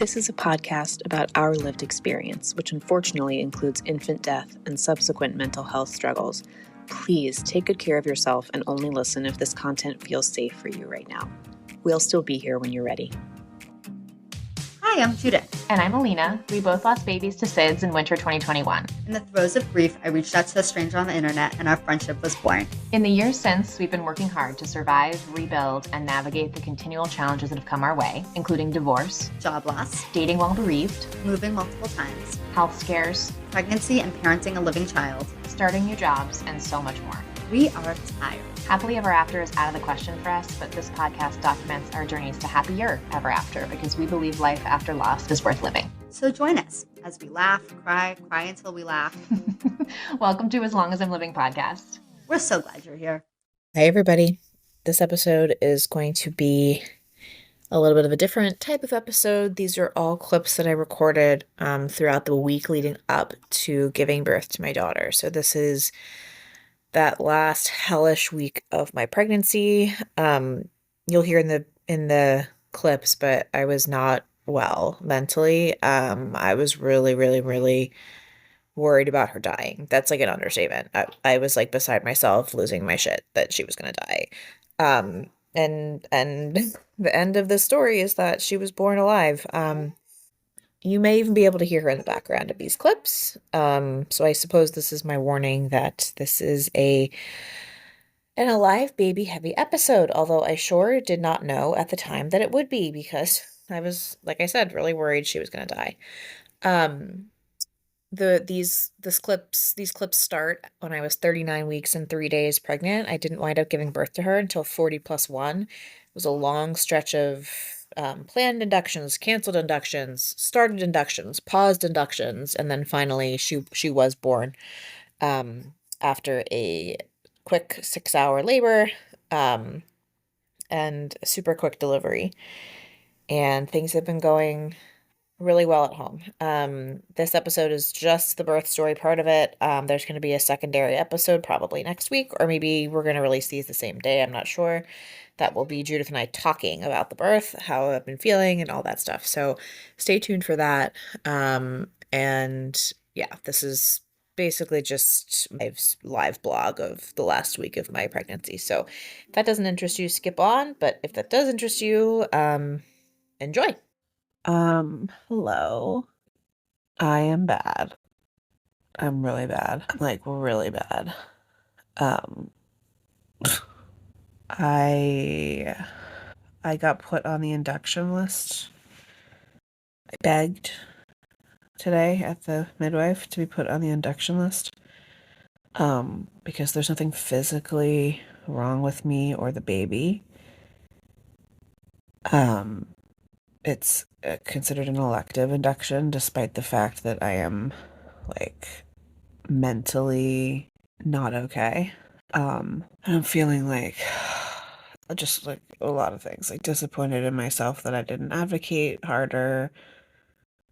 This is a podcast about our lived experience, which unfortunately includes infant death and subsequent mental health struggles. Please take good care of yourself and only listen if this content feels safe for you right now. We'll still be here when you're ready. Hi, I'm Judith. And I'm Alina. We both lost babies to SIDS in winter 2021. In the throes of grief, I reached out to a stranger on the internet and our friendship was born. In the years since, we've been working hard to survive, rebuild, and navigate the continual challenges that have come our way, including divorce, Job loss, dating while bereaved, moving multiple times, health scares, pregnancy and parenting a living child, starting new jobs, and so much more. We are tired. Happily ever after is out of the question for us, but this podcast documents our journeys to happier ever after because we believe life after loss is worth living. So join us as we laugh, cry until we laugh. Welcome to As Long as I'm Living podcast. We're so glad you're here. Hey everybody. This episode is going to be a little bit of a different type of episode. These are all clips that I recorded throughout the week leading up to giving birth to my daughter. So this is that last hellish week of my pregnancy. You'll hear in the clips, but I was not well mentally. I was really, really, really worried about her dying. That's like an understatement. I was like beside myself, losing my shit that she was gonna die. And the end of the story is that she was born alive. You may even be able to hear her in the background of these clips. So I suppose this is my warning that this is an alive baby heavy episode, although I sure did not know at the time that it would be because I was, like I said, really worried she was going to die. These clips start when I was 39 weeks and 3 days pregnant. I didn't wind up giving birth to her until 40+1. It was a long stretch of planned inductions, canceled inductions, started inductions, paused inductions, and then finally she was born after a quick 6-hour labor and a super quick delivery. And things have been going really well at home. This episode is just the birth story part of it. There's going to be a secondary episode probably next week, or maybe we're going to release these the same day. I'm not sure. That will be Judith and I talking about the birth, how I've been feeling, and all that stuff. So stay tuned for that. And yeah, this is basically just my live blog of the last week of my pregnancy. So if that doesn't interest you, skip on. But if that does interest you, enjoy. Hello. I am bad. I'm really bad. Like really bad. I got put on the induction list. I begged today at the midwife to be put on the induction list. Because there's nothing physically wrong with me or the baby. It's considered an elective induction, despite the fact that I am, like, mentally not okay. And I'm feeling like, just like a lot of things, like disappointed in myself that I didn't advocate harder.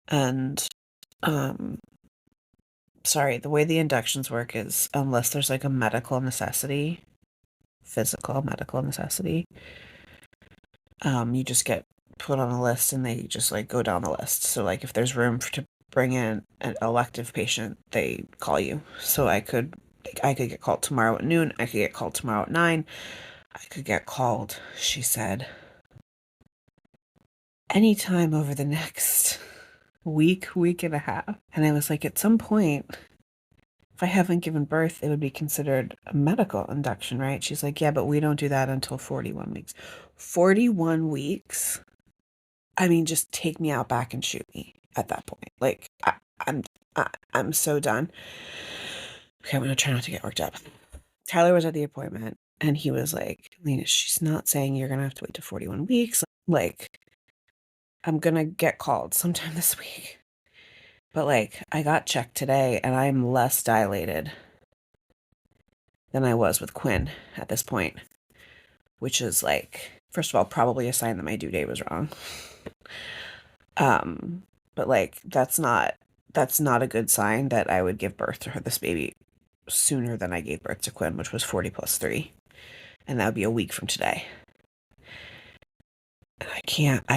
And, sorry, the way the inductions work is unless there's like a medical necessity, physical medical necessity, you just get put on a list and they just like go down the list. So like if there's room to bring in an elective patient, they call you. So I could get called tomorrow at noon. I could get called tomorrow at 9. I could get called, she said, anytime over the next week and a half. And I was like, at some point, if I haven't given birth, it would be considered a medical induction, right? She's like, yeah, but we don't do that until 41 weeks. 41 weeks? I mean, just take me out back and shoot me at that point. Like, I'm so done. Okay, I'm going to try not to get worked up. Tyler was at the appointment, and he was like, Lena, she's not saying you're going to have to wait to 41 weeks. Like, I'm going to get called sometime this week. But, like, I got checked today, and I'm less dilated than I was with Quinn at this point, which is, like, first of all, probably a sign that my due date was wrong. But, like, that's not a good sign that I would give birth to this baby sooner than I gave birth to Quinn, which was 40+3. And that would be a week from today. I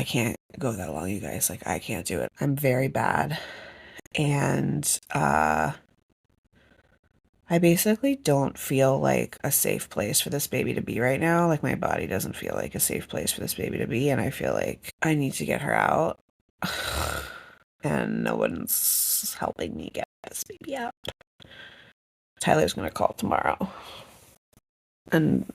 can't go that long, you guys. Like, I can't do it. I'm very bad. And I basically don't feel like a safe place for this baby to be right now. Like, my body doesn't feel like a safe place for this baby to be, and I feel like I need to get her out. And no one's helping me get this baby out. Tyler's gonna call tomorrow and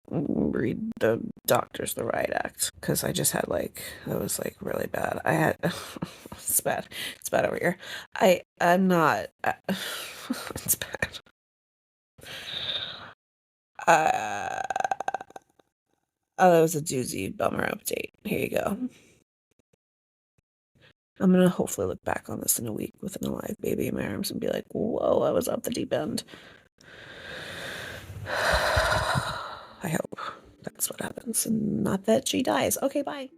read the doctor's the riot act, because I just had like, it was like really bad. I had it's bad. It's bad over here. I'm not it's bad. Uh, oh, that was a doozy bummer update. Here you go. I'm gonna hopefully look back on this in a week with an alive baby in my arms and be like, whoa, I was off the deep end. I hope that's what happens, and not that she dies. Okay, bye.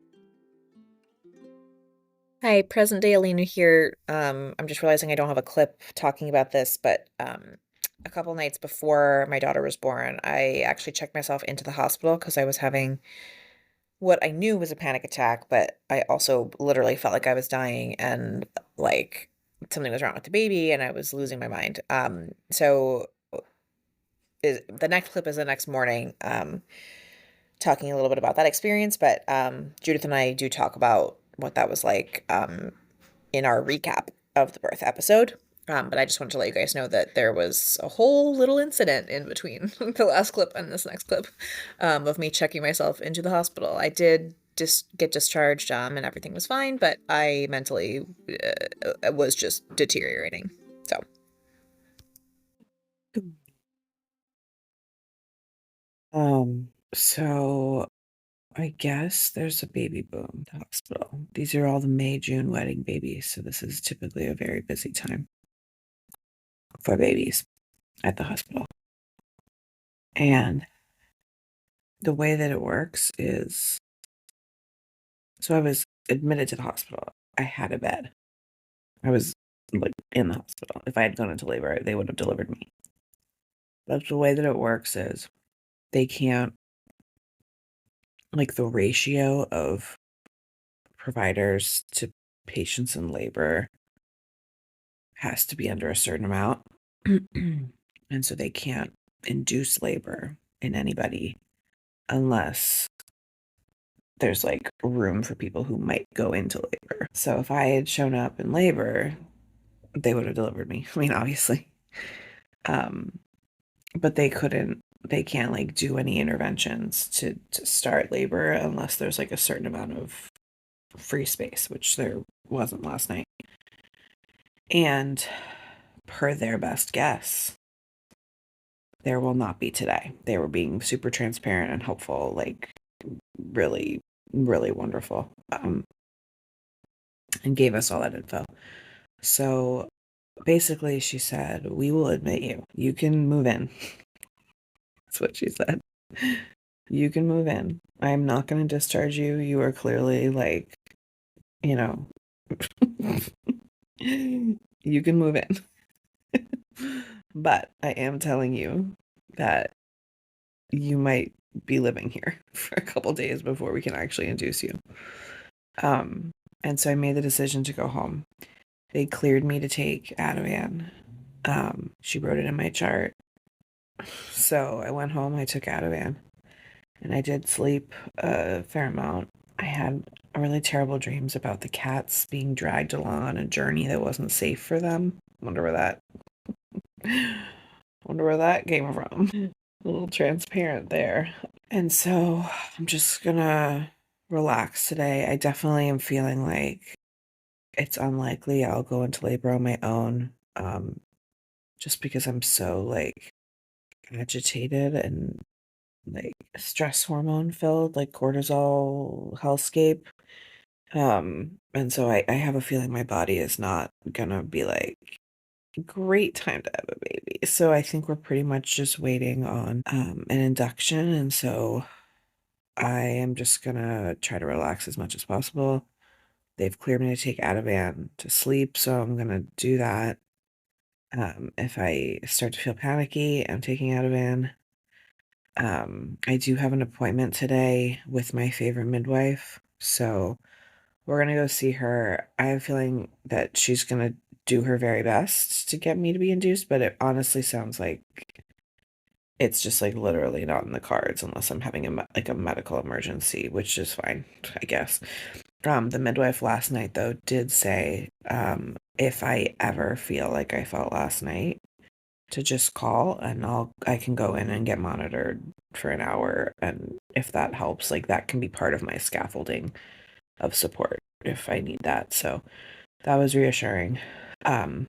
Hi, present day Alina here. I'm just realizing I don't have a clip talking about this, but a couple nights before my daughter was born, I actually checked myself into the hospital because I was having what I knew was a panic attack, but I also literally felt like I was dying and like something was wrong with the baby and I was losing my mind. So the next clip is the next morning, talking a little bit about that experience, but Judith and I do talk about what that was like in our recap of the birth episode. But I just wanted to let you guys know that there was a whole little incident in between the last clip and this next clip, of me checking myself into the hospital. I did just get discharged, and everything was fine, but I mentally was just deteriorating. So I guess there's a baby boom at the hospital. These are all the May, June wedding babies, so this is typically a very busy time for babies at the hospital. And the way that it works is, so I was admitted to the hospital. I had a bed. I was like in the hospital. If I had gone into labor, they would have delivered me. But the way that it works is they can't, like, the ratio of providers to patients in labor has to be under a certain amount. And so they can't induce labor in anybody unless there's like room for people who might go into labor. So if I had shown up in labor, they would have delivered me. I mean, obviously. But they can't like do any interventions to start labor unless there's like a certain amount of free space, which there wasn't last night. And per their best guess, there will not be today. They were being super transparent and helpful, like really, really wonderful, and gave us all that info. So basically, she said, "We will admit you. You can move in." That's what she said. You can move in. I'm not going to discharge you. You are clearly like, you know, you can move in. But I am telling you that you might be living here for a couple days before we can actually induce you. And so I made the decision to go home. They cleared me to take Ativan. She wrote it in my chart. So I went home, I took Ativan, and I did sleep a fair amount. I had really terrible dreams about the cats being dragged along on a journey that wasn't safe for them. Wonder where that came from. A little transparent there. And so I'm just gonna relax today. I definitely am feeling like it's unlikely I'll go into labor on my own, just because I'm so like agitated and like stress hormone filled, like cortisol hellscape. And so I have a feeling my body is not gonna be like, great time to have a baby. So I think we're pretty much just waiting on an induction. And so I am just gonna try to relax as much as possible. They've cleared me to take Ativan to sleep, so I'm gonna do that. If I start to feel panicky, I'm taking Ativan. I do have an appointment today with my favorite midwife. So we're gonna go see her. I have a feeling that she's gonna do her very best to get me to be induced, but it honestly sounds like it's just like literally not in the cards unless I'm having a medical emergency, which is fine, I guess. The midwife last night though did say if I ever feel like I felt last night to just call and I can go in and get monitored for an hour, and if that helps, like that can be part of my scaffolding of support if I need that. So that was reassuring. And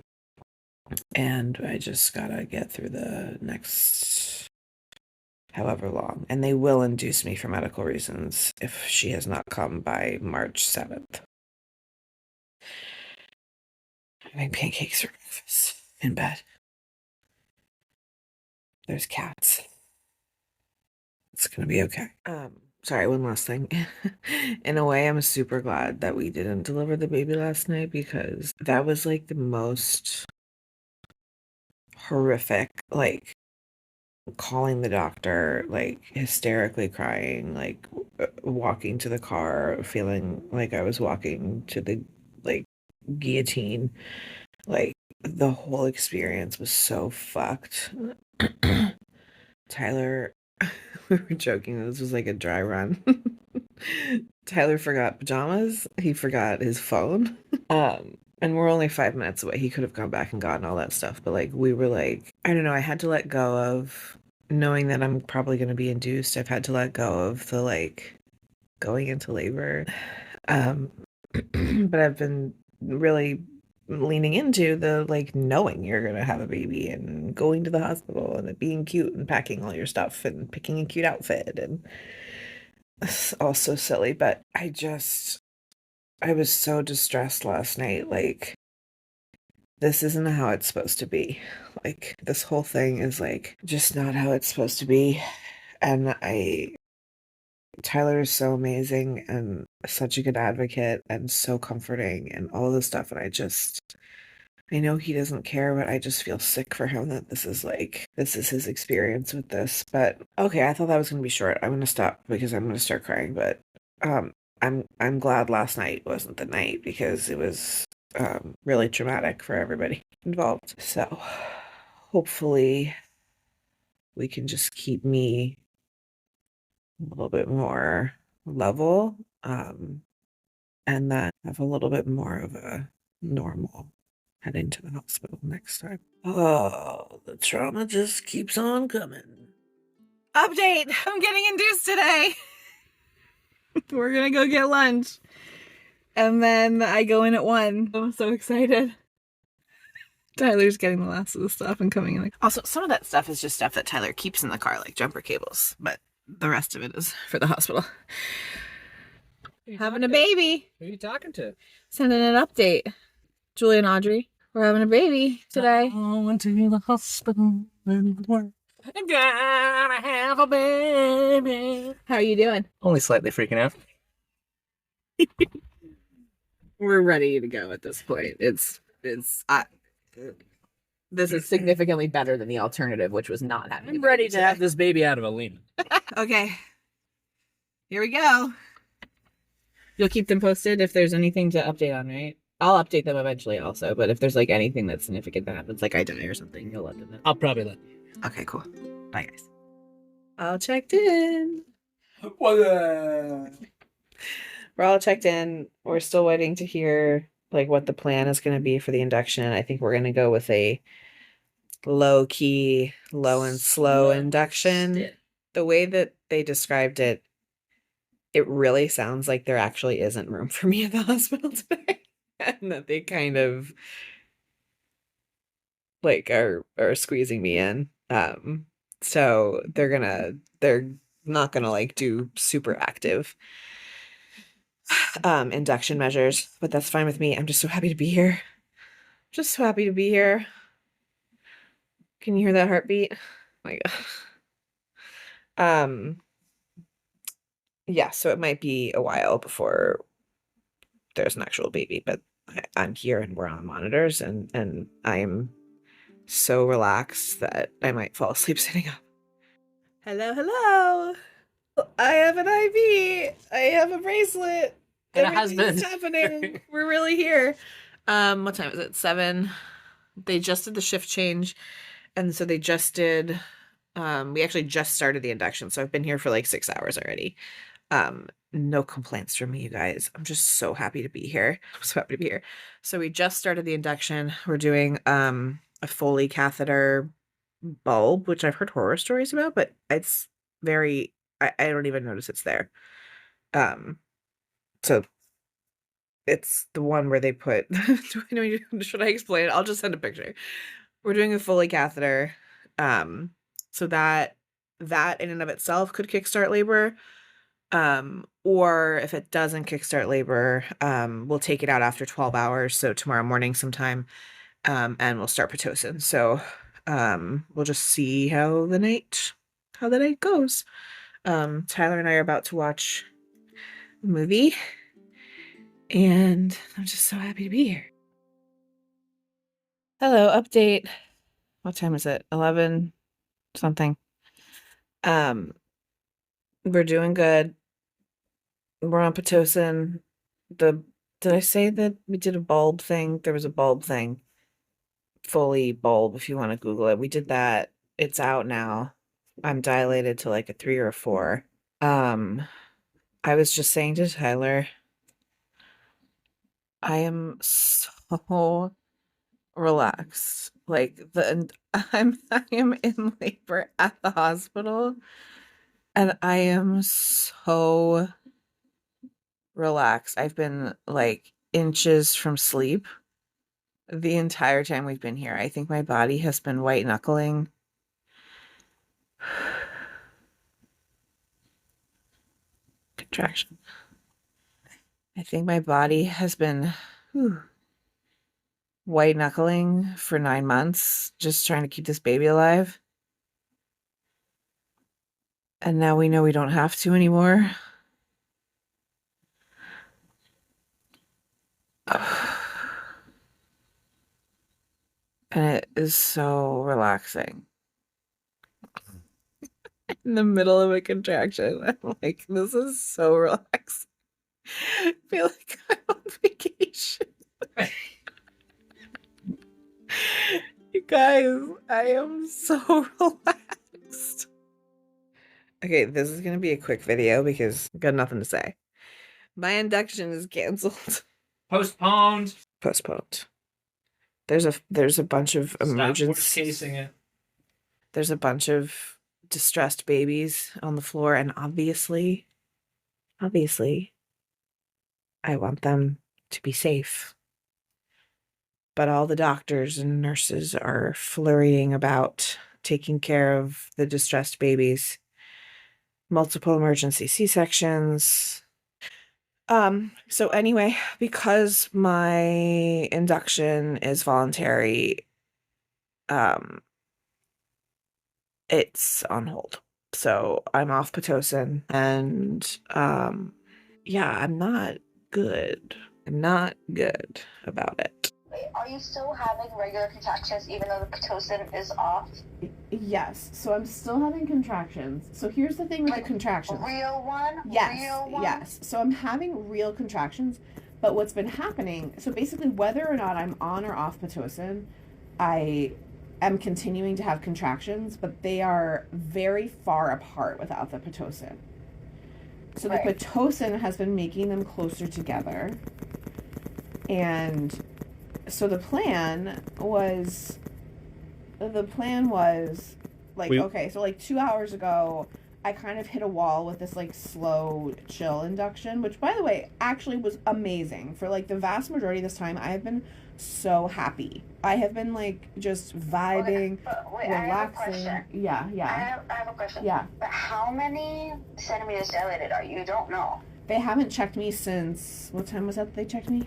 I just gotta get through the next however long. And they will induce me for medical reasons if she has not come by March 7th. Having pancakes for breakfast in bed. There's cats. It's gonna be okay. Sorry, one last thing. In a way, I'm super glad that we didn't deliver the baby last night because that was like the most horrific, like calling the doctor, like hysterically crying, like walking to the car, feeling like I was walking to the like guillotine. Like the whole experience was so fucked. Tyler, we were joking, this was like a dry run. Tyler forgot pajamas, he forgot his phone. And we're only 5 minutes away. He could have gone back and gotten all that stuff, but like we were like, I don't know, I had to let go of knowing that I'm probably going to be induced. I've had to let go of the like going into labor. But I've been really leaning into the like knowing you're going to have a baby and going to the hospital and it being cute and packing all your stuff and picking a cute outfit, and it's all so silly. But I was so distressed last night. Like, this isn't how it's supposed to be. Like, this whole thing is like just not how it's supposed to be. And Tyler is so amazing and such a good advocate and so comforting and all this stuff. And I know he doesn't care, but I just feel sick for him that this is his experience with this. But okay, I thought that was going to be short. I'm going to stop because I'm going to start crying. But um, I'm glad last night wasn't the night because it was really traumatic for everybody involved. So hopefully we can just keep me a little bit more level, and then have a little bit more of a normal heading to the hospital next time. Oh, the trauma just keeps on coming. Update! I'm getting induced today. We're gonna go get lunch. And then I go in at 1. I'm so excited. Tyler's getting the last of the stuff and coming in. Also, some of that stuff is just stuff that Tyler keeps in the car, like jumper cables, but the rest of it is for the hospital. Having a baby. Who are you talking to? Sending an update. Julie and Audrey, we're having a baby today. I went to the hospital and we're gonna have a baby. How are you doing? Only slightly freaking out. We're ready to go at this point. This is significantly better than the alternative, which was not having. I'm ready to have this baby out of Alina. Okay. Here we go. You'll keep them posted if there's anything to update on, right? I'll update them eventually also, but if there's like anything that's significant that happens, like I die or something, you'll let them know. I'll probably let you. Okay, cool. Bye, guys. All checked in. We're all checked in. We're still waiting to hear like what the plan is going to be for the induction. I think we're going to go with a low key, low and slow induction. The way that they described it, it really sounds like there actually isn't room for me at the hospital today. And that they kind of like are squeezing me in. So they're not gonna like do super active induction measures, but that's fine with me. I'm just so happy to be here. Just so happy to be here. Can you hear that heartbeat? Oh my God. Yeah, so it might be a while before there's an actual baby, but I'm here and we're on monitors, and I'm so relaxed that I might fall asleep sitting up. Hello, hello. I have an IV. I have a bracelet. And a Everything's husband. happening. We're really here. What time is it? 7. They just did the shift change, and so they just did. We actually just started the induction, so I've been here for like 6 hours already. No complaints from me, you guys. I'm just so happy to be here. I'm so happy to be here. So we just started the induction. We're doing a Foley catheter bulb, which I've heard horror stories about, but it's very I don't even notice it's there. So it's the one where they put should I explain it? I'll just send a picture. We're doing a Foley catheter. So that in and of itself could kickstart labor. Or if it doesn't kickstart labor, we'll take it out after 12 hours, so tomorrow morning sometime, and we'll start Pitocin. So we'll just see how the night goes. Tyler and I are about to watch a movie, and I'm just so happy to be here. Hello, update. What time is it? 11 something. We're doing good. We're on Pitocin. Did I say that we did a bulb thing? There was a bulb thing. Foley bulb, if you want to Google it. We did that. It's out now. I'm dilated to like a 3 or a 4. I was just saying to Tyler, I am so relaxed. Like I am in labor at the hospital, and I am so relaxed. I've been like inches from sleep the entire time we've been here. I think my body has been white knuckling. Contraction. I think my body has been white knuckling for 9 months, just trying to keep this baby alive. And now we know we don't have to anymore. And it is so relaxing. In the middle of a contraction, I'm like, this is so relaxing. I feel like I'm on vacation. You guys, I am so relaxed. Okay, this is gonna be a quick video because I've got nothing to say. My induction is canceled. Postponed. Postponed. There's a bunch of emergencies. It. There's a bunch of distressed babies on the floor, and obviously, I want them to be safe. But all the doctors and nurses are flurrying about taking care of the distressed babies. Multiple emergency C-sections. So anyway, because my induction is voluntary, it's on hold. So I'm off Pitocin, and yeah, I'm not good. I'm not good about it. Wait, are you still having regular contractions even though the Pitocin is off? Yes, so I'm still having contractions. So here's the thing with Like, the contractions. Real one? Yes, Real one? yes. So I'm having real contractions, but what's been happening, so basically whether or not I'm on or off Pitocin, I am continuing to have contractions, but they are very far apart without the Pitocin. So the Right. Pitocin has been making them closer together. And so the plan was like, okay, so like 2 hours ago, I kind of hit a wall with this like slow chill induction, which by the way, actually was amazing. For like the vast majority of this time, I have been so happy. I have been like just vibing, Okay, but wait, relaxing. I have a question. Yeah. I have a question. Yeah. But how many centimeters dilated are you? You don't know. They haven't checked me since, what time was that they checked me?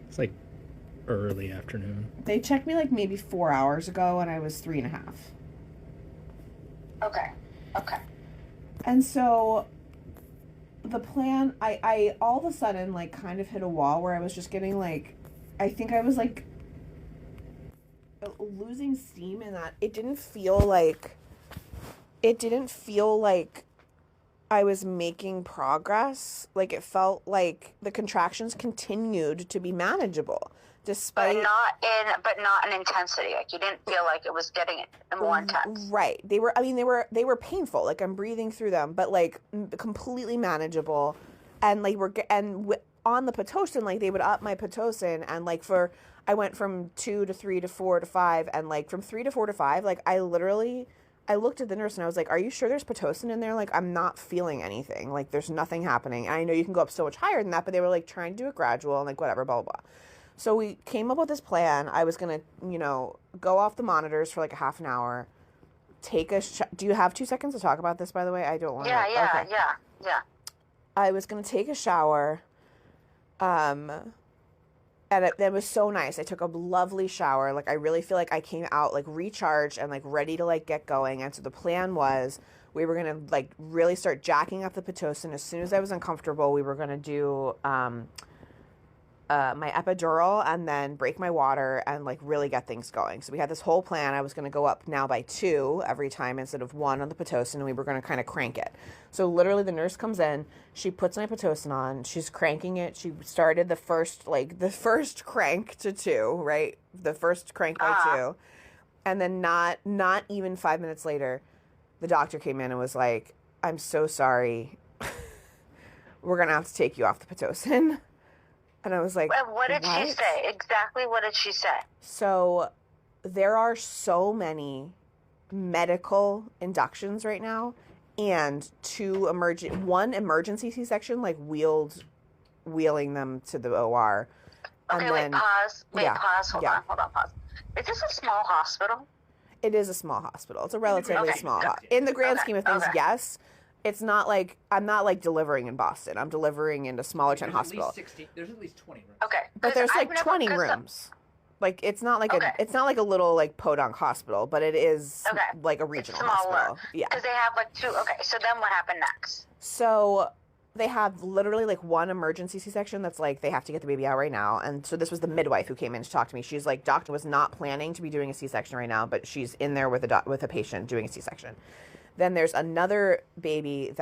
It's like early afternoon. They checked me like maybe 4 hours ago, and I was 3.5. Okay. And so the plan, I all of a sudden like kind of hit a wall where I was just getting like, I think I was like losing steam in that it didn't feel like I was making progress. Like, it felt like the contractions continued to be manageable despite but not in intensity. Like, you didn't feel like it was getting more intense. Right. They were painful. Like, I'm breathing through them, but like completely manageable. And like on the Pitocin, like they would up my Pitocin, and like I went from 2 to 3 to 4 to 5, and like from 3 to 4 to 5, like I looked at the nurse and I was like, "Are you sure there's Pitocin in there? Like, I'm not feeling anything. Like, there's nothing happening." And I know you can go up so much higher than that, but they were like trying to do it gradual and like whatever, blah blah blah. So we came up with this plan. I was gonna, go off the monitors for like a half an hour. Do you have 2 seconds to talk about this? By the way, I don't want to. Yeah. I was gonna take a shower. And it was so nice. I took a lovely shower. Like, I really feel like I came out, like, recharged and, like, ready to, like, get going. And so the plan was we were going to, like, really start jacking up the Pitocin. As soon as I was uncomfortable, we were going to do my epidural and then break my water and, like, really get things going. So we had this whole plan. I was going to go up now by 2 every time instead of 1 on the Pitocin, and we were going to kind of crank it. So literally the nurse comes in, she puts my Pitocin on, she's cranking it. She started the first crank to 2, right? The first crank by 2. And then not even 5 minutes later, the doctor came in and was like, "I'm so sorry. We're going to have to take you off the Pitocin." And I was like, what did she say? Exactly what did she say? So there are so many medical inductions right now, and one emergency C-section, like wheeling them to the OR. Okay, and wait, then, pause. Hold yeah. on, pause. Is this a small hospital? It is a small hospital. It's a relatively small in the grand scheme of things, yes. It's not like I'm not like delivering in Boston. I'm delivering in a smaller town hospital. There's at least 20 rooms. Okay, But there's like 20 rooms. Like, it's not like a little like podunk hospital, but it is like a regional hospital. Yeah. Because they have like 2. Okay, so then what happened next? So they have literally like one emergency C-section that's like they have to get the baby out right now. And so this was the midwife who came in to talk to me. She's like, doctor was not planning to be doing a C-section right now, but she's in there with a patient doing a C-section. Then there's another baby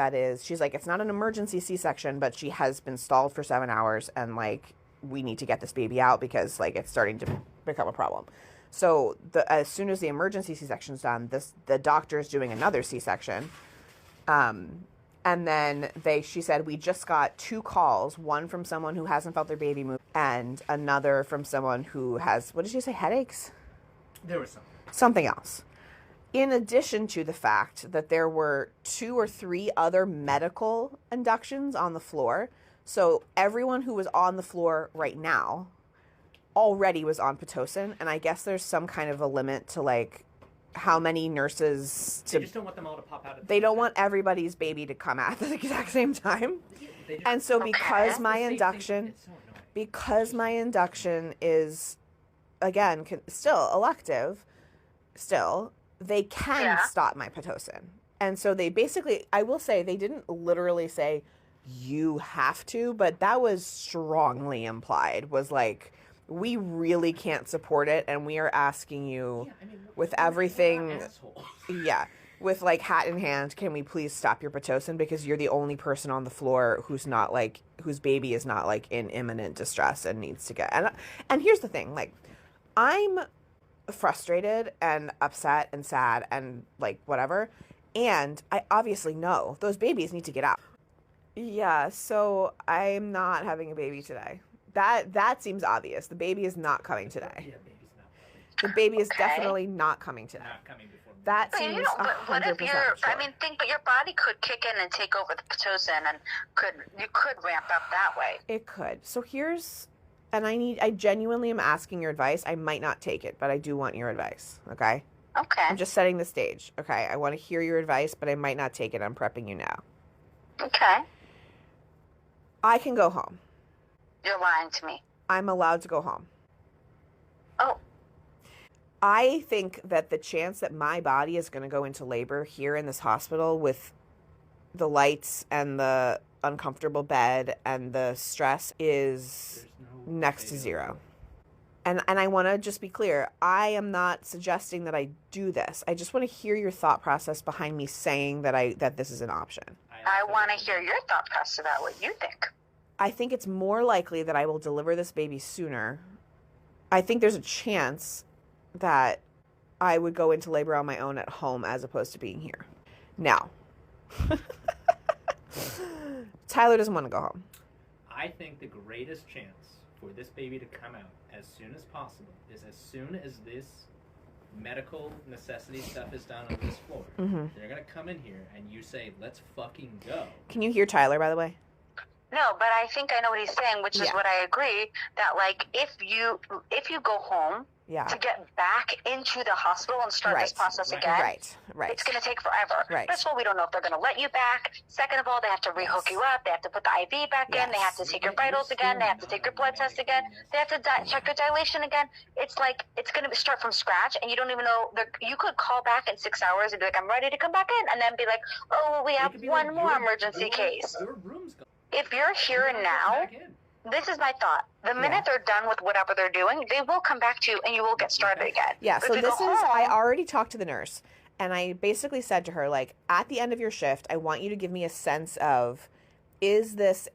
she's like, it's not an emergency C-section, but she has been stalled for 7 hours, and like we need to get this baby out because like it's starting to become a problem. So as soon as the emergency C-section's done, the doctor's doing another C-section. And then she said, we just got 2 calls, one from someone who hasn't felt their baby move and another from someone who has, what did she say, headaches? There was something else. In addition to the fact that there were 2 or 3 other medical inductions on the floor. So everyone who was on the floor right now already was on Pitocin. And I guess there's some kind of a limit to like how many nurses They just don't want them all to pop out. They don't want everybody's baby to come at the exact same time. And so because my induction is, again, still elective, they can stop my Pitocin. And so they basically, I will say, they didn't literally say, you have to, but that was strongly implied, was like, we really can't support it, and we are asking you with everything, with like hat in hand, can we please stop your Pitocin, because you're the only person on the floor whose baby is not like in imminent distress and needs to get, and here's the thing, like, I'm frustrated and upset and sad and like whatever, and I obviously know those babies need to get out. Yeah, so I'm not having a baby today. That seems obvious. The baby is not coming today. Yeah, baby's not coming. The baby is definitely not coming today. Not coming before me. That seems 100% sure. But your body could kick in and take over the Pitocin, and you could ramp up that way. It could. So I genuinely am asking your advice. I might not take it, but I do want your advice. Okay? Okay. I'm just setting the stage. Okay? I want to hear your advice, but I might not take it. I'm prepping you now. Okay. I can go home. You're lying to me. I'm allowed to go home. Oh. I think that the chance that my body is going to go into labor here in this hospital with the lights and the uncomfortable bed and the stress is next to zero. And I want to just be clear. I am not suggesting that I do this. I just want to hear your thought process behind me saying that this is an option. I want to hear your thought process about what you think. I think it's more likely that I will deliver this baby sooner. I think there's a chance that I would go into labor on my own at home as opposed to being here. Now, Tyler doesn't want to go home. I think the greatest chance for this baby to come out as soon as possible is as soon as this medical necessity stuff is done on this floor. They're going to come in here and you say, let's fucking go. Can you hear Tyler, by the way? No, but I think I know what he's saying, which is what I agree, that, like, if you go home to get back into the hospital and start this process again, it's going to take forever. First of all, we don't know if they're going to let you back. Second of all, they have to rehook you up. They have to put the IV back in. They have to take your vitals again. They have to take your blood test again. They have to check your dilation again. It's like it's going to start from scratch, and you don't even know. You could call back in 6 hours and be like, I'm ready to come back in, and then be like, oh, well, we have one more emergency case. Your room's gone. If you're here and now, this is my thought. The minute they're done with whatever they're doing, they will come back to you and you will get started again. Yeah, so this is, I already talked to the nurse and I basically said to her, like, at the end of your shift, I want you to give me a sense of, is this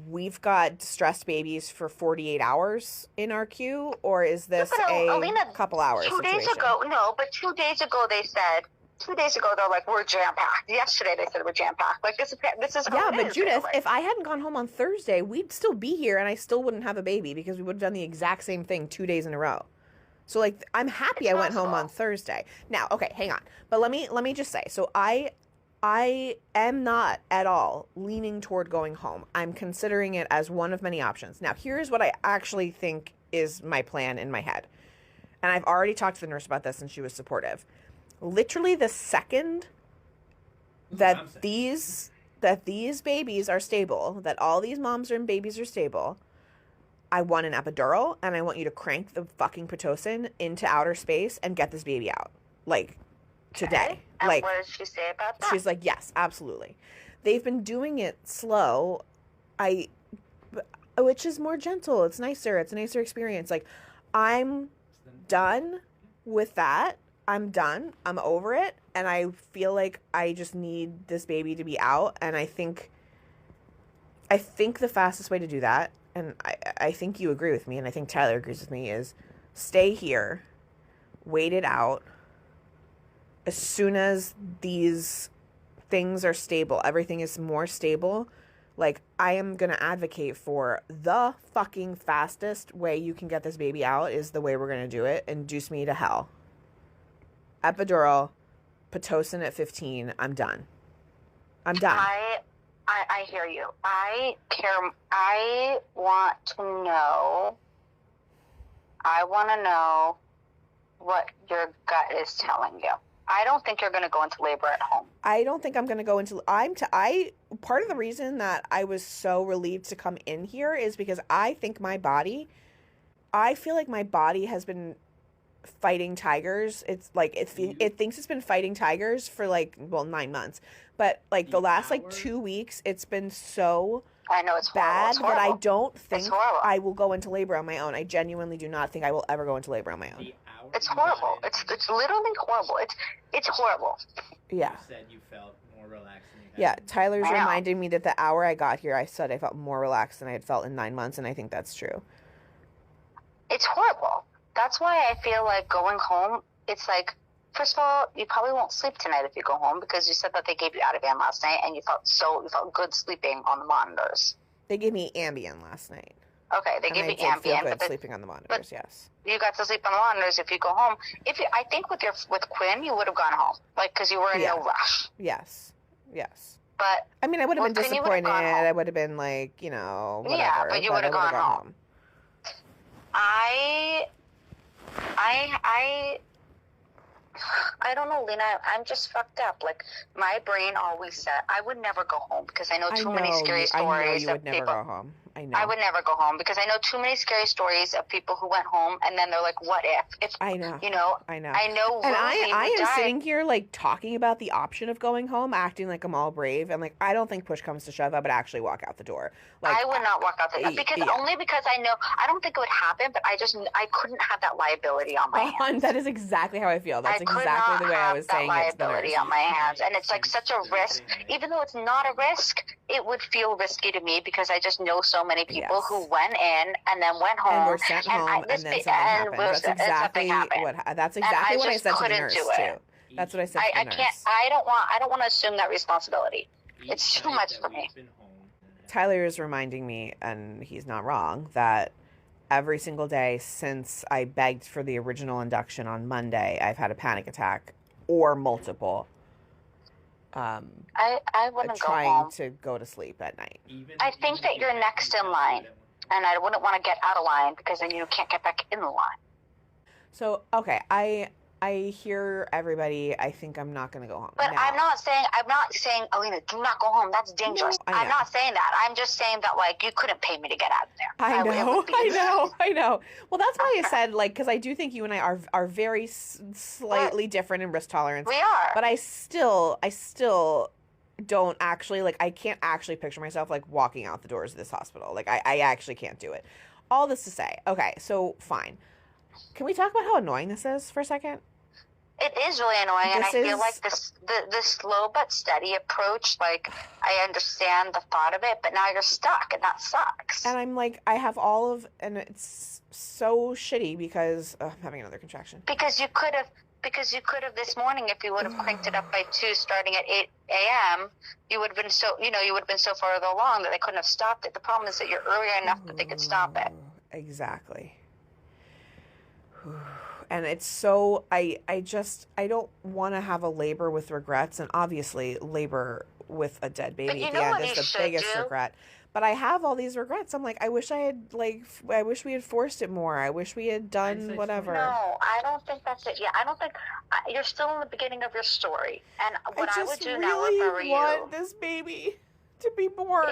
we've got distressed babies for 48 hours in our queue, or is this Alina, couple hours 2 days situation? ago, no, but 2 days ago they said, 2 days ago, they're like, we're jam-packed. Yesterday, they said we're jam-packed. Like, this is how it but is, Judith, really. if I hadn't gone home on Thursday, we'd still be here and I still wouldn't have a baby because we would have done the exact same thing 2 days in a row. So, like, I'm happy I went home on Thursday. Now, okay, hang on. But let me just say, so I am not at all leaning toward going home. I'm considering it as one of many options. Now, here's what I actually think is my plan in my head. And I've already talked to the nurse about this and she was supportive. Literally the second that these babies are stable, that all these moms and babies are stable, I want an epidural and I want you to crank the fucking Pitocin into outer space and get this baby out. Like, today. And like, what did she say about that? She's like, yes, absolutely. They've been doing it slow. Which is more gentle. It's nicer. It's a nicer experience. Like, I'm done with that. I'm done. I'm over it. And I feel like I just need this baby to be out. And I think the fastest way to do that, and I think you agree with me, and I think Tyler agrees with me, is stay here, wait it out. As soon as these things are stable, everything is more stable, like, I am going to advocate for the fucking fastest way you can get this baby out is the way we're going to do it. Induce me to hell. Epidural, Pitocin at 15, I'm done. I'm done. I hear you. I want to know what your gut is telling you. I don't think you're going to go into labor at home. I don't think I'm going to go into... part of the reason that I was so relieved to come in here is because I think I feel like my body has been fighting tigers. It's like, it thinks it's been fighting tigers for 9 months. But the last 2 weeks, it's been so... I know it's bad horrible. that I don't think I will go into labor on my own. I genuinely do not think I will ever go into labor on my own. It's horrible. It's literally horrible. It's horrible. Yeah. You said you felt more relaxed than you had. Yeah, Tyler's reminding me that the hour I got here, I said I felt more relaxed than I had felt in 9 months, and I think that's true. It's horrible. That's why I feel like going home, it's like, first of all, you probably won't sleep tonight if you go home because you said that they gave you Ativan last night and you felt good sleeping on the monitors. They gave me Ambien last night. Okay, they gave you Ambien. Feel good sleeping on the monitors, yes. You got to sleep on the monitors if you go home. I think with Quinn, you would have gone home, because you were in no rush. Yes. But I mean, I would have been disappointed. I would have been whatever. Yeah, but you would have gone home. I don't know, Lena. I'm just fucked up. My brain always said I would never go home because I know too many scary stories. I know you would never go home. I know. I would never go home because I know too many scary stories of people who went home and then they're like, what if? I know. You know? I know. I know. And Rosie I am died. sitting here, like, talking about the option of going home, acting like I'm all brave. And, like, I don't think push comes to shove, I would actually walk out the door. Like, I would not walk out the door. Only because I know, I don't think it would happen, but I couldn't have that liability on my hands. That is exactly how I feel. That's exactly the way I was saying it to the nurse. On my hands. And it's like such a risk. Even though it's not a risk, it would feel risky to me because I just know so many people who went in and then went home. And were sent home and then something happened. That's exactly what I said to the nurse too. That's what I said to the nurse. I don't want to assume that responsibility. It's too much for me. Tyler is reminding me, and he's not wrong, that every single day since I begged for the original induction on Monday, I've had a panic attack or multiple. I wouldn't go home. Trying to go to sleep at night. I think that you're next in line, and I wouldn't want to get out of line because then you can't get back in the line. So, okay, I hear everybody. I think I'm not going to go home. But I'm not saying, Alina, do not go home. That's dangerous. No, I'm not saying that. I'm just saying that, like, you couldn't pay me to get out of there. I know. Well, that's why I said, like, because I do think you and I are very slightly different in risk tolerance. We are. But I still don't actually, like, I can't actually picture myself, like, walking out the doors of this hospital. Like, I actually can't do it. All this to say, okay, so fine. Can we talk about how annoying this is for a second? It is really annoying, and I feel like the slow but steady approach, like, I understand the thought of it, but now you're stuck, and that sucks. And I'm like, and it's so shitty because, I'm having another contraction. Because you could have this morning, if you would have cranked it up by 2 starting at 8 a.m., you would have been so farther along that they couldn't have stopped it. The problem is that you're earlier enough that they could stop it. Exactly. And it's so, I don't want to have a labor with regrets, and obviously labor with a dead baby at the end is the biggest regret. But I have all these regrets. I'm like, I wish we had forced it more. I wish we had done whatever. No, I don't think that's it. Yeah, I don't think, you're still in the beginning of your story. And what I would do now if I were you. I just really want this baby to be born.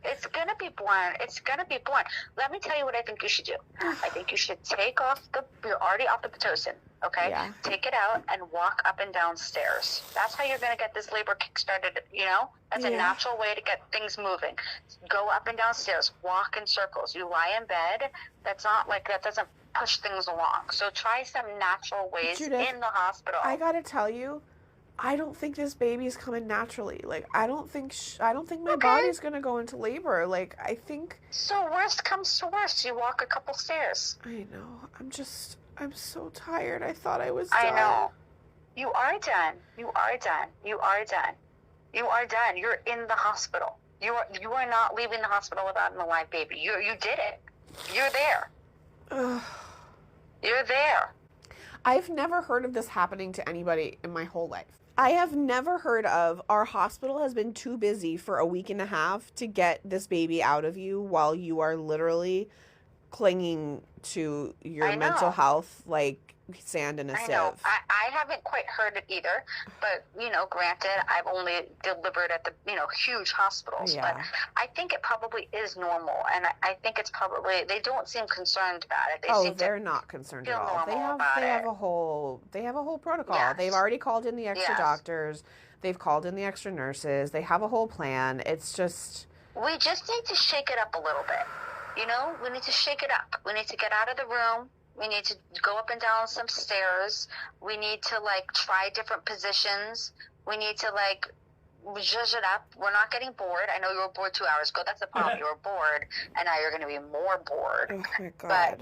It's going to be born. It's going to be born. Let me tell you what I think you should do. I think you should take off you're already off the Pitocin, okay? Yeah. Take it out and walk up and down stairs. That's how you're going to get this labor kick-started, you know? That's a natural way to get things moving. Go up and down stairs. Walk in circles. You lie in bed. That doesn't push things along. So try some natural ways, Judith, in the hospital. I got to tell you, I don't think this baby's coming naturally. Like, I don't think my body's gonna go into labor. Like, I think. So worst comes to worst, you walk a couple stairs. I know. I'm so tired. I thought I was done. I know. You are done. You are done. You are done. You are done. You're in the hospital. You are not leaving the hospital without an alive baby. You did it. You're there. You're there. I've never heard of this happening to anybody in my whole life. I have never heard of our hospital has been too busy for a week and a half to get this baby out of you while you are literally clinging to your mental health like sand in a sieve. I know. I haven't quite heard it either, but, granted, I've only delivered at the, huge hospitals, but I think it probably is normal, and I think it's probably, they don't seem concerned about it. They're not concerned at all. They have a whole protocol. Yes. They've already called in the extra doctors. They've called in the extra nurses. They have a whole plan. It's just... We just need to shake it up a little bit. We need to shake it up. We need to get out of the room. We need to go up and down some stairs. We need to, try different positions. We need to, zhuzh it up. We're not getting bored. I know you were bored 2 hours ago. That's the problem. You were bored, and now you're going to be more bored. Oh, my God. But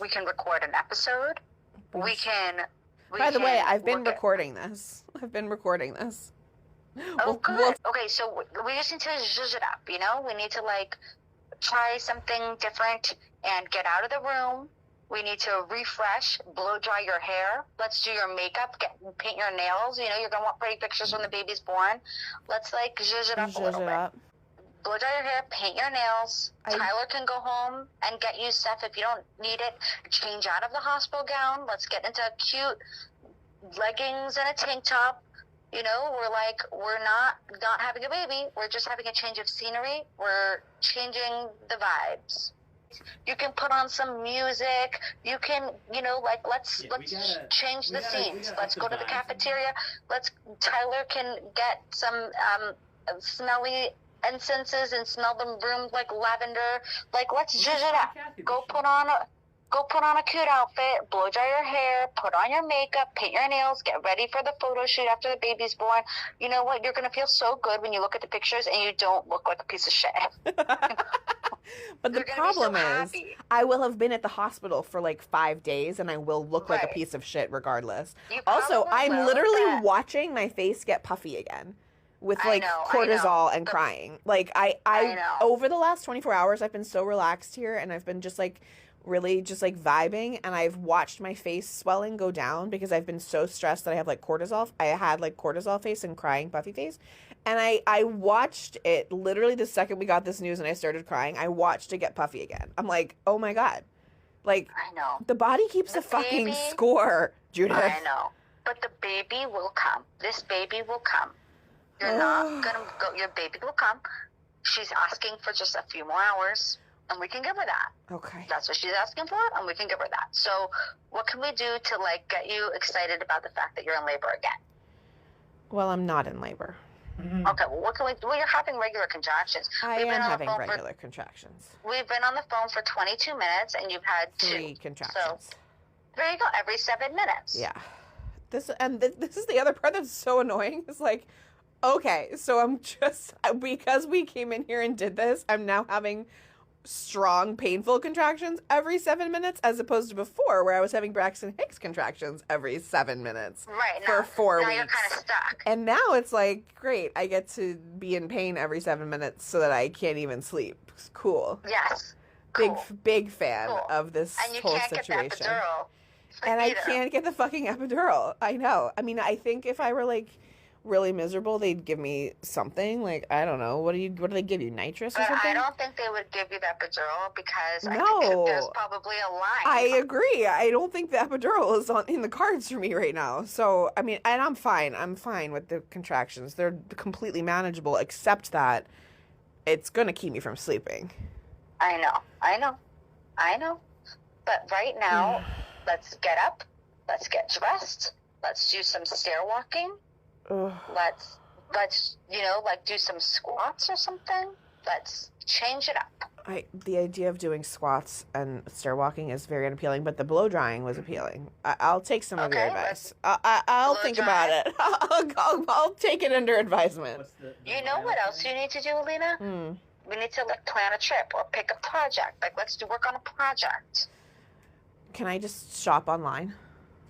we can record an episode. By the way, I've been recording this. Oh, good. Okay, so we just need to zhuzh it up, We need to, try something different and get out of the room. We need to refresh, blow dry your hair. Let's do your makeup, paint your nails. You're going to want pretty pictures when the baby's born. Let's zhuzh it up a little bit. Blow dry your hair, paint your nails. Tyler can go home and get you stuff if you don't need it. Change out of the hospital gown. Let's get into cute leggings and a tank top. You know, we're not having a baby. We're just having a change of scenery. We're changing the vibes. You can put on some music. You can, let's change the scenes. Let's go to the cafeteria. Tyler can get some smelly incenses and smell the room like lavender. Like, let's zhuzh it up. Go put on a cute outfit, blow dry your hair, put on your makeup, paint your nails, get ready for the photo shoot after the baby's born. You know what? You're going to feel so good when you look at the pictures and you don't look like a piece of shit. But the problem is, I will have been at the hospital for like 5 days and I will look like a piece of shit regardless. Also, I'm literally watching my face get puffy again with like cortisol and crying. Like I over the last 24 hours, I've been so relaxed here and I've been just like really just like vibing, and I've watched my face swelling go down because I've been so stressed that I have like cortisol. I had like cortisol face and crying puffy face. And I watched it literally the second we got this news and I started crying. I watched it get puffy again. I'm like, oh my God. Like, I know. The body keeps a fucking score, Judith. I know. But the baby will come. This baby will come. You're not going to go. Your baby will come. She's asking for just a few more hours, and we can give her that. Okay. That's what she's asking for, and we can give her that. So what can we do to, like, get you excited about the fact that you're in labor again? Well, I'm not in labor. Mm-hmm. Okay, well, what can we do? Well, you're having regular contractions. I am having regular contractions. We've been on the phone for 22 minutes, and you've had 3 contractions. So there you go, every 7 minutes. Yeah. This is the other part that's so annoying. It's like, okay, so I'm just, because we came in here and did this, I'm now having strong, painful contractions every 7 minutes, as opposed to before where I was having Braxton Hicks contractions every 7 minutes. Right. For 4 weeks. Now you're kind of stuck. And now it's like, great, I get to be in pain every 7 minutes so that I can't even sleep. It's cool. Yes. Cool. Big fan of this whole situation. Get the epidural. And I can't get the fucking epidural. I know. I mean, I think if I were like really miserable, they'd give me something like, I don't know, what do they give you, nitrous or something? I don't think they would give you the epidural because I think there's probably a line. I agree. I don't think the epidural is in the cards for me right now. So I mean, and I'm fine with the contractions. They're completely manageable, except that it's gonna keep me from sleeping. I know but right now let's get up, let's get dressed, let's do some stair walking. Ugh. Let's do some squats or something. Let's change it up. The idea of doing squats and stair walking is very unappealing, but the blow drying was appealing. I'll take some of your advice. I'll think about it. I'll take it under advisement. You know what else you need to do, Alina? We need to plan a trip or pick a project. Like, let's work on a project. Can I just shop online?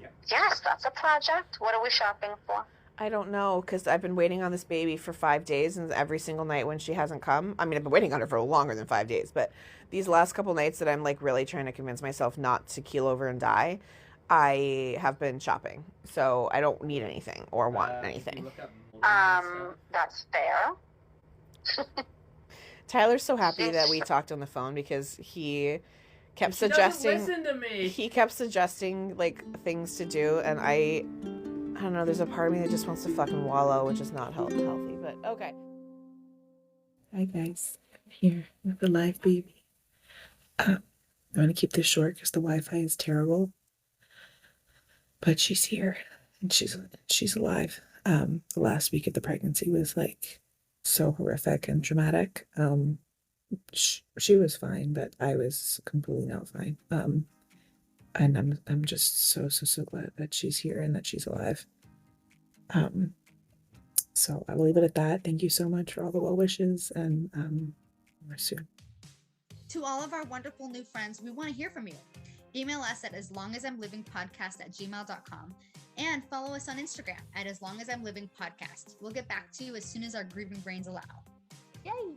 Yeah. Yes, that's a project. What are we shopping for? I don't know, because I've been waiting on this baby for 5 days, and every single night when she hasn't come, I mean, I've been waiting on her for longer than 5 days, but these last couple nights that I'm like really trying to convince myself not to keel over and die, I have been shopping. So I don't need anything or want anything. That's fair. Tyler's so happy that we talked on the phone because he kept suggesting. Listen to me. He kept suggesting like things to do, and I don't know. There's a part of me that just wants to fucking wallow, which is not healthy. But okay. Hi guys, I'm here with the live baby. I'm gonna keep this short because the Wi-Fi is terrible, but she's here and she's alive. The last week of the pregnancy was like so horrific and traumatic. She was fine, but I was completely not fine. And I'm just so glad that she's here and that she's alive. So I will leave it at that. Thank you so much for all the well wishes, and we're soon. To all of our wonderful new friends, we want to hear from you. Email us at aslongasimlivingpodcast@gmail.com and follow us on Instagram at aslongasimlivingpodcast. We'll get back to you as soon as our grieving brains allow. Yay!